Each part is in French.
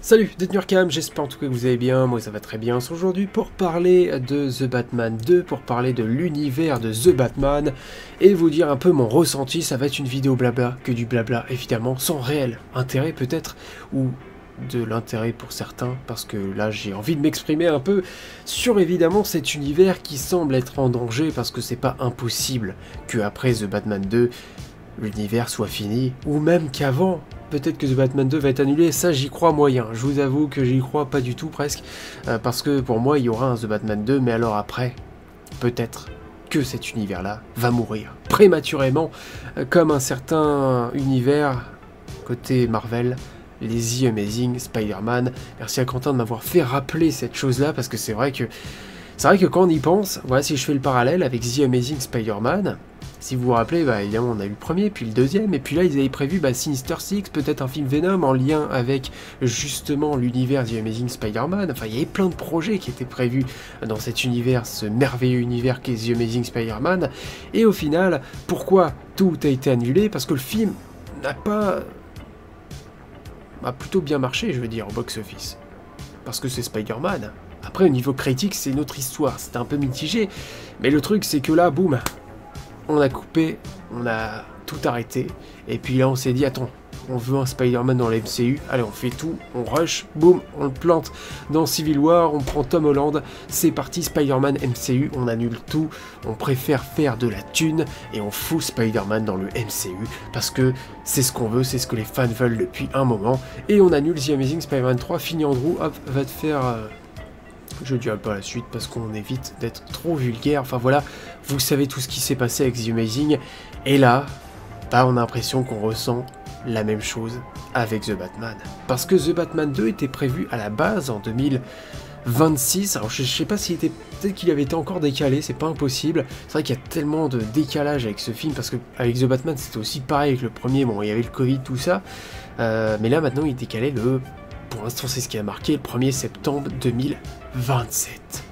Salut, Déteneur Cam, j'espère en tout cas que vous allez bien, moi ça va très bien. Aujourd'hui pour parler de The Batman 2, pour parler de l'univers de The Batman, et vous dire un peu mon ressenti. Ça va être une vidéo blabla, que du blabla évidemment, sans réel intérêt peut-être, ou de l'intérêt pour certains, parce que là j'ai envie de m'exprimer un peu sur évidemment cet univers qui semble être en danger, parce que c'est pas impossible que après The Batman 2, l'univers soit fini, ou même qu'avant. Peut-être que The Batman 2 va être annulé, ça j'y crois moyen, je vous avoue que j'y crois pas du tout presque, parce que pour moi il y aura un The Batman 2, mais alors après, peut-être que cet univers-là va mourir prématurément, comme un certain univers côté Marvel, les The Amazing Spider-Man. Merci à Quentin de m'avoir fait rappeler cette chose-là, parce que c'est vrai que quand on y pense, voilà, si je fais le parallèle avec The Amazing Spider-Man, si vous vous rappelez, bah, évidemment on a eu le premier, puis le deuxième, et puis là ils avaient prévu Sinister Six, peut-être un film Venom en lien avec justement l'univers The Amazing Spider-Man. Enfin il y avait plein de projets qui étaient prévus dans cet univers, ce merveilleux univers qu'est The Amazing Spider-Man, et au final, pourquoi tout a été annulé? Parce que le film n'a pas... a plutôt bien marché, je veux dire, au box-office. Parce que c'est Spider-Man. Après au niveau critique c'est une autre histoire, c'était un peu mitigé, mais le truc c'est que là, boum, on a coupé, on a tout arrêté, et puis là on s'est dit, attends, on veut un Spider-Man dans la MCU, allez on fait tout, on rush, boum, on le plante dans Civil War, on prend Tom Holland, c'est parti, Spider-Man MCU, on annule tout, on préfère faire de la thune, et on fout Spider-Man dans le MCU, parce que c'est ce qu'on veut, c'est ce que les fans veulent depuis un moment, et on annule The Amazing Spider-Man 3, fini Andrew, hop, va te faire... Je dirai pas la suite parce qu'on évite d'être trop vulgaire. Enfin voilà, vous savez tout ce qui s'est passé avec The Amazing. Et là, bah, on a l'impression qu'on ressent la même chose avec The Batman. Parce que The Batman 2 était prévu à la base en 2026. Alors je sais pas s'il était... Peut-être qu'il avait été encore décalé, c'est pas impossible. C'est vrai qu'il y a tellement de décalage avec ce film. Parce que avec The Batman c'était aussi pareil avec le premier. Bon, il y avait le Covid, tout ça. Mais là maintenant il est décalé le... Pour l'instant, c'est ce qui a marqué le 1er septembre 2027.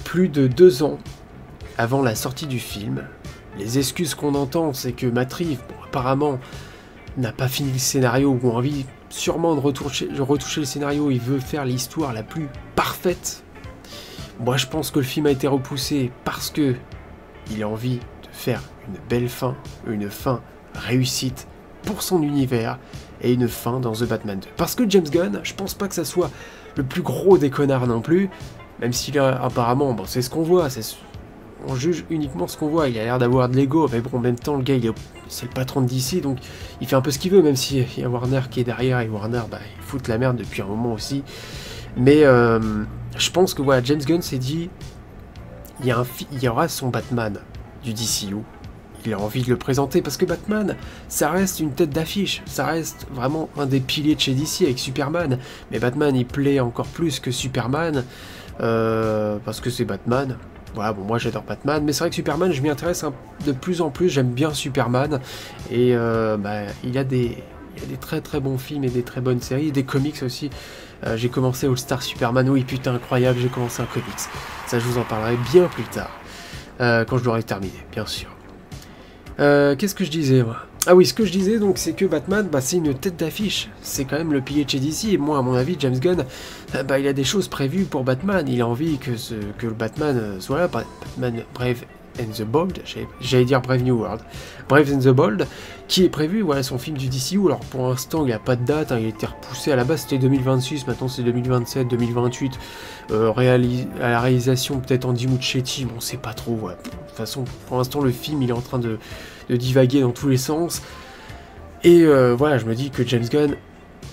Plus de 2 ans avant la sortie du film, les excuses qu'on entend, c'est que Matt Reeves, bon, apparemment, n'a pas fini le scénario, ou a envie sûrement de retoucher le scénario, il veut faire l'histoire la plus parfaite. Moi, je pense que le film a été repoussé parce que il a envie de faire une belle fin, une fin réussite pour son univers, et une fin dans The Batman 2. Parce que James Gunn, je pense pas que ça soit le plus gros des connards non plus, même s'il a apparemment, bon c'est ce qu'on voit, on juge uniquement ce qu'on voit, il a l'air d'avoir de l'ego, mais bon en même temps le gars c'est le patron de DC, donc il fait un peu ce qu'il veut, même s'il y a Warner qui est derrière, et Warner bah, il fout la merde depuis un moment aussi. Mais je pense que voilà, James Gunn s'est dit, il y aura son Batman du DCU. Il a envie de le présenter parce que Batman, ça reste une tête d'affiche, ça reste vraiment un des piliers de chez DC avec Superman. Mais Batman, il plaît encore plus que Superman parce que c'est Batman. Voilà, bon, moi j'adore Batman, mais c'est vrai que Superman, je m'y intéresse de plus en plus. J'aime bien Superman et bah, il y a des très très bons films et des très bonnes séries, et des comics aussi. J'ai commencé All Star Superman, oui putain incroyable, j'ai commencé un comics. Ça, je vous en parlerai bien plus tard quand je l'aurai terminé, bien sûr. Qu'est-ce que je disais moi? Ah oui, ce que je disais donc c'est que Batman, bah, c'est une tête d'affiche, c'est quand même le pilier de chez DC, et moi à mon avis James Gunn, bah, il a des choses prévues pour Batman, il a envie que le Batman soit là, Batman Brave and the Bold, j'allais dire Brave New World, Brave and the Bold, qui est prévu, voilà son film du DCU, alors pour l'instant il n'y a pas de date, hein, il a été repoussé, à la base c'était 2026, maintenant c'est 2027, 2028, à la réalisation peut-être Andy Muschietti, bon c'est pas trop, voilà. De toute façon pour l'instant le film il est en train de divaguer dans tous les sens, et voilà, je me dis que James Gunn,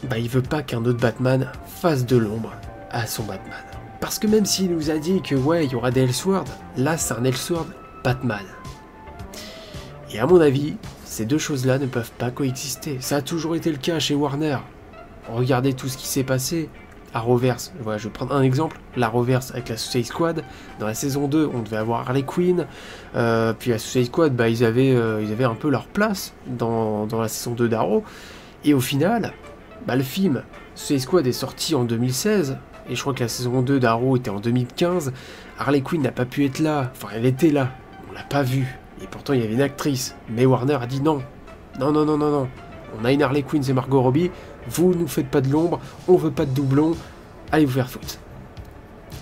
bah, il veut pas qu'un autre Batman fasse de l'ombre à son Batman. Parce que même s'il nous a dit que ouais, il y aura des Elseworlds, là c'est un Elseworld Batman. Et à mon avis, ces deux choses-là ne peuvent pas coexister. Ça a toujours été le cas chez Warner. Regardez tout ce qui s'est passé. Arrowverse, voilà, je vais prendre un exemple, l'Arrowverse avec la Suicide Squad. Dans la saison 2, on devait avoir Harley Quinn, puis la Suicide Squad, bah, ils avaient un peu leur place dans la saison 2 d'Arrow, et au final, bah, le film Suicide Squad est sorti en 2016, et je crois que la saison 2 d'Arrow était en 2015, Harley Quinn n'a pas pu être là, enfin elle était là, on l'a pas vue, et pourtant il y avait une actrice, mais Warner a dit non, non, non, non, non, non, on a une Harley Quinn, c'est Margot Robbie, vous nous faites pas de l'ombre, on veut pas de doublons, allez vous faire foutre.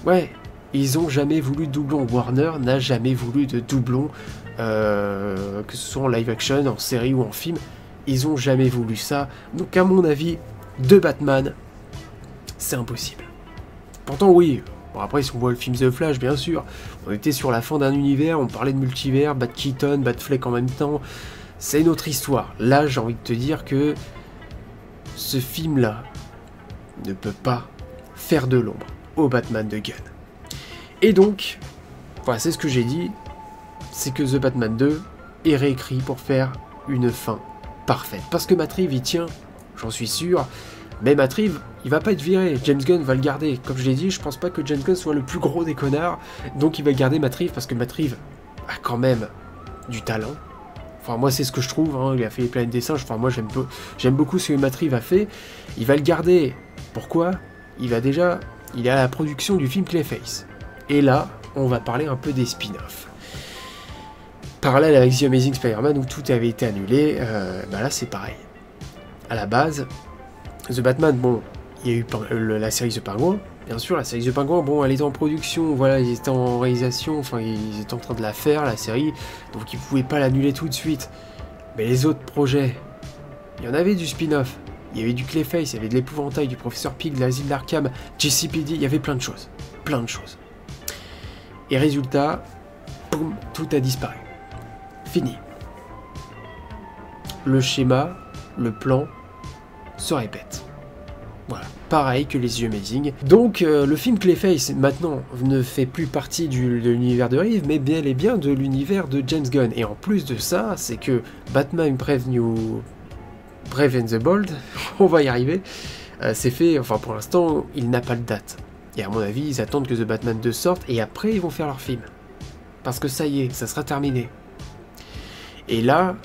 Ouais, ils ont jamais voulu de doublons. Warner n'a jamais voulu de doublons, que ce soit en live action, en série ou en film. Ils ont jamais voulu ça. Donc à mon avis, de Batman, c'est impossible. Pourtant oui, bon après si on voit le film The Flash, bien sûr, on était sur la fin d'un univers, on parlait de multivers, Bat Keaton, Bat Fleck en même temps, c'est une autre histoire. Là j'ai envie de te dire que ce film-là ne peut pas faire de l'ombre au Batman de Gunn. Et donc, voilà, c'est ce que j'ai dit, c'est que The Batman 2 est réécrit pour faire une fin parfaite. Parce que Matt Reeves, il tient, j'en suis sûr, mais Matt Reeves, il va pas être viré, James Gunn va le garder. Comme je l'ai dit, je pense pas que James Gunn soit le plus gros des connards, donc il va garder Matt Reeves, parce que Matt Reeves a quand même du talent. Enfin, moi, c'est ce que je trouve, hein. Il a fait les planètes des singes, enfin, moi, j'aime beaucoup ce que Matt Reeves a fait. Il va le garder. Pourquoi? Il est à la production du film Clayface. Et là, on va parler un peu des spin-offs. Parallèle avec The Amazing Spider-Man, où tout avait été annulé, bah là, c'est pareil. À la base, The Batman, bon, il y a eu la série The Penguin, bien sûr, la série The Penguin, bon, elle était en production, voilà, ils étaient en réalisation, enfin, ils étaient en train de la faire, la série, donc ils pouvaient pas l'annuler tout de suite. Mais les autres projets, il y en avait du spin-off, il y avait du Clayface, il y avait de l'épouvantail, du Professeur Pig, de l'asile d'Arkham, GCPD, il y avait plein de choses, plein de choses. Et résultat, boum, tout a disparu. Fini. Le schéma, le plan, se répète. Voilà, pareil que les yeux Amazing. Donc le film Clayface maintenant ne fait plus partie de l'univers de Reeves, mais bel et bien de l'univers de James Gunn. Et en plus de ça, c'est que Batman Brave and the Bold, on va y arriver, c'est fait, enfin pour l'instant, il n'a pas de date. Et à mon avis, ils attendent que The Batman 2 sorte, et après ils vont faire leur film. Parce que ça y est, ça sera terminé. Et là,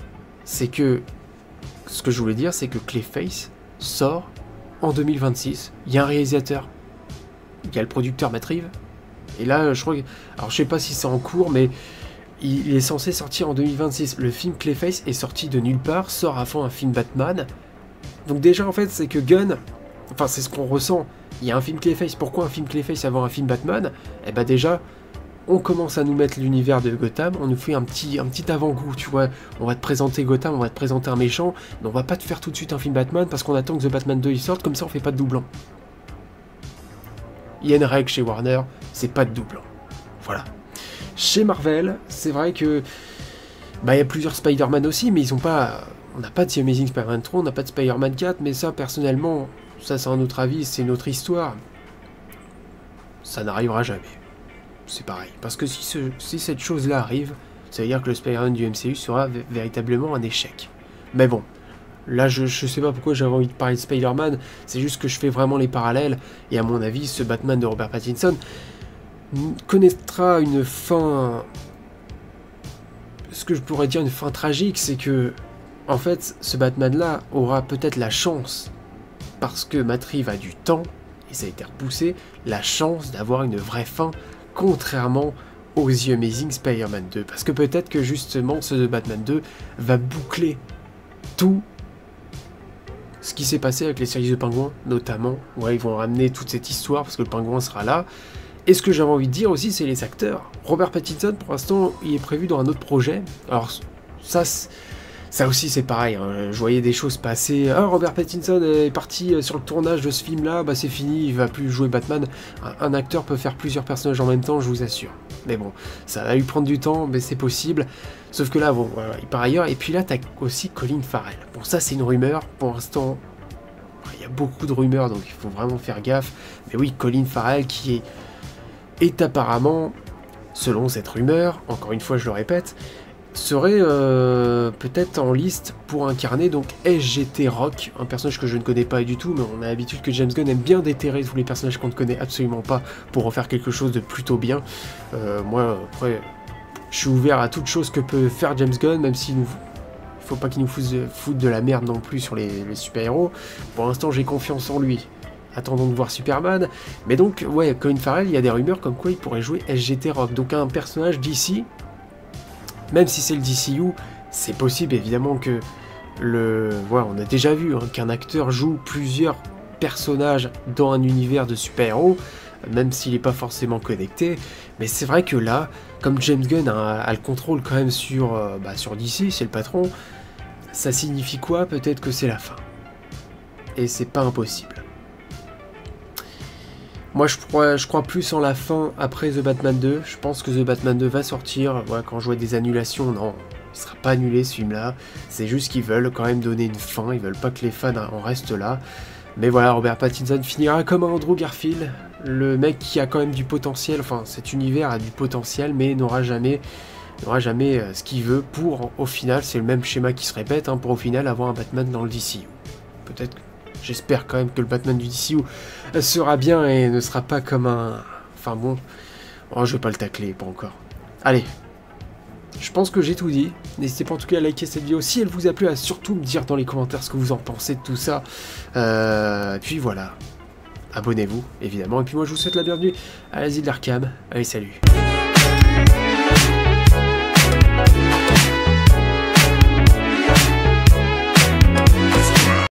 c'est que, ce que je voulais dire, c'est que Clayface sort en 2026. Il y a un réalisateur, il y a le producteur Matt Reeves, et là, je crois que, alors je sais pas si c'est en cours, mais il est censé sortir en 2026. Le film Clayface est sorti de nulle part, sort avant un film Batman. Donc déjà, en fait, c'est que Gunn, enfin, c'est ce qu'on ressent. Il y a un film Clayface, pourquoi un film Clayface avant un film Batman? Eh ben déjà, on commence à nous mettre l'univers de Gotham, on nous fait un petit avant-goût, tu vois, on va te présenter Gotham, on va te présenter un méchant, mais on va pas te faire tout de suite un film Batman parce qu'on attend que The Batman 2 il sorte, comme ça on fait pas de doublon. Il y a une règle chez Warner, c'est pas de doublon. Voilà. Chez Marvel, c'est vrai que bah il y a plusieurs Spider-Man aussi, mais ils ont pas, on n'a pas de The Amazing Spider-Man 3, on n'a pas de Spider-Man 4, mais ça personnellement, ça c'est un autre avis, c'est une autre histoire. Ça n'arrivera jamais. C'est pareil. Parce que si cette chose-là arrive, ça veut dire que le Spider-Man du MCU sera véritablement un échec. Mais bon, là je sais pas pourquoi j'avais envie de parler de Spider-Man, c'est juste que je fais vraiment les parallèles, et à mon avis, ce Batman de Robert Pattinson connaîtra une fin... Ce que je pourrais dire une fin tragique, c'est que, en fait, ce Batman-là aura peut-être la chance, parce que Matt Reeves a du temps, et ça a été repoussé, la chance d'avoir une vraie fin, contrairement aux The Amazing Spider-Man 2. Parce que peut-être que justement ce Batman 2 va boucler tout ce qui s'est passé avec les séries de Pingouin, notamment. Ouais, ils vont ramener toute cette histoire parce que le Pingouin sera là. Et ce que j'avais envie de dire aussi, c'est les acteurs. Robert Pattinson, pour l'instant, il est prévu dans un autre projet. Alors ça aussi c'est pareil, hein. Je voyais des choses passer. Ah, Robert Pattinson est parti sur le tournage de ce film-là, bah c'est fini, il va plus jouer Batman. Un acteur peut faire plusieurs personnages en même temps, je vous assure. Mais bon, ça va lui prendre du temps, mais c'est possible. Sauf que là, bon, voilà, il part ailleurs. Et puis là, t'as aussi Colin Farrell. Bon, ça c'est une rumeur, pour l'instant, il y a beaucoup de rumeurs, donc il faut vraiment faire gaffe. Mais oui, Colin Farrell qui est apparemment, selon cette rumeur, encore une fois je le répète, serait peut-être en liste pour incarner donc SGT Rock, un personnage que je ne connais pas du tout, mais on a l'habitude que James Gunn aime bien déterrer tous les personnages qu'on ne connaît absolument pas pour en faire quelque chose de plutôt bien. Moi, après, je suis ouvert à toute chose que peut faire James Gunn, même s'il ne faut pas qu'il nous foute de la merde non plus sur les super-héros. Pour l'instant, j'ai confiance en lui. Attendons de voir Superman. Mais donc, ouais, Colin Farrell, il y a des rumeurs comme quoi il pourrait jouer SGT Rock, donc un personnage d'ici. Même si c'est le DCU, c'est possible évidemment que Voilà, on a déjà vu hein, qu'un acteur joue plusieurs personnages dans un univers de super-héros, même s'il n'est pas forcément connecté, mais c'est vrai que là, comme James Gunn a le contrôle quand même sur DC, c'est le patron, ça signifie quoi? Peut-être que c'est la fin. Et c'est pas impossible. Moi je crois plus en la fin après The Batman 2, je pense que The Batman 2 va sortir, voilà, quand je vois des annulations, non, il sera pas annulé ce film là, c'est juste qu'ils veulent quand même donner une fin, ils veulent pas que les fans en restent là. Mais voilà, Robert Pattinson finira comme un Andrew Garfield, le mec qui a quand même du potentiel, enfin cet univers a du potentiel, mais n'aura jamais ce qu'il veut pour, au final, c'est le même schéma qui se répète, hein, pour au final avoir un Batman dans le DCU. Peut-être, j'espère quand même que le Batman du DCU sera bien et ne sera pas comme un... Enfin bon, oh, je vais pas le tacler, pas encore. Allez, je pense que j'ai tout dit. N'hésitez pas en tout cas à liker cette vidéo si elle vous a plu, à surtout me dire dans les commentaires ce que vous en pensez de tout ça. Puis voilà, abonnez-vous évidemment. Et puis moi je vous souhaite la bienvenue à l'asile d'Arkham. Allez, salut.